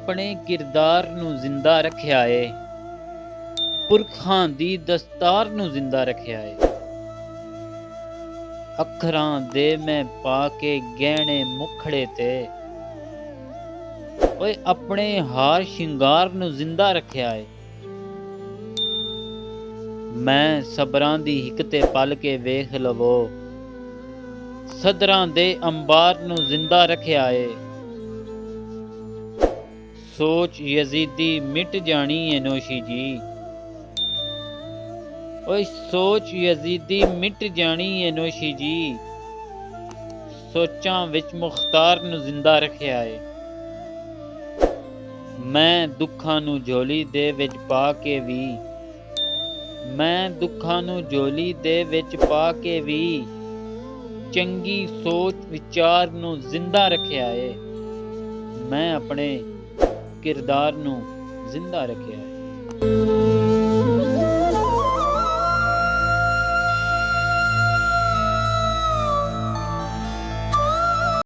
ਆਪਣੇ ਕਿਰਦਾਰ ਨੂੰ ਜ਼ਿੰਦਾ ਰੱਖਿਆ ਏ, ਪੁਰਖਾਂ ਦੀ ਦਸਤਾਰ ਨੂੰ ਜ਼ਿੰਦਾ ਰੱਖਿਆ ਏ। ਅੱਖਰਾਂ ਦੇ ਮੈਂ ਪਾ ਕੇ ਗਹਿਣੇ ਮੁਖੜੇ ਤੇ, ਓਏ ਆਪਣੇ ਹਾਰ ਸ਼ਿੰਗਾਰ ਨੂੰ ਜ਼ਿੰਦਾ ਰੱਖਿਆ ਏ। ਮੈਂ ਸਬਰਾਂ ਦੀ ਹਿੱਕ ਤੇ ਪਲ ਕੇ ਵੇਖ ਲਵੋ, ਸਦਰਾਂ ਦੇ ਅੰਬਾਰ ਨੂੰ ਜ਼ਿੰਦਾ ਰੱਖਿਆ ਏ। ਸੋਚ ਯਜ਼ੀਦੀ ਮਿਟ ਜਾਣੀ ਏ ਨੋਸ਼ੀ ਜੀ, ਓਏ ਸੋਚ ਯਜ਼ੀਦੀ ਮਿਟ ਜਾਣੀ ਏ ਨੋਸ਼ੀ ਜੀ। ਸੋਚਾਂ ਵਿੱਚ ਮੁਖਤਾਰ ਨੂੰ ਜ਼ਿੰਦਾ ਰੱਖਿਆ ਏ। ਮੈਂ ਦੁੱਖਾਂ ਨੂੰ ਝੋਲੀ ਦੇ ਵਿੱਚ ਪਾ ਕੇ ਵੀ, ਮੈਂ ਦੁੱਖਾਂ ਨੂੰ ਝੋਲੀ ਦੇ ਵਿੱਚ ਪਾ ਕੇ ਵੀ, ਚੰਗੀ ਸੋਚ ਵਿਚਾਰ ਨੂੰ ਜ਼ਿੰਦਾ ਰੱਖਿਆ ਏ। ਮੈਂ ਆਪਣੇ ਕਿਰਦਾਰ ਨੂੰ ਜ਼ਿੰਦਾ ਰੱਖਿਆ ਹੈ।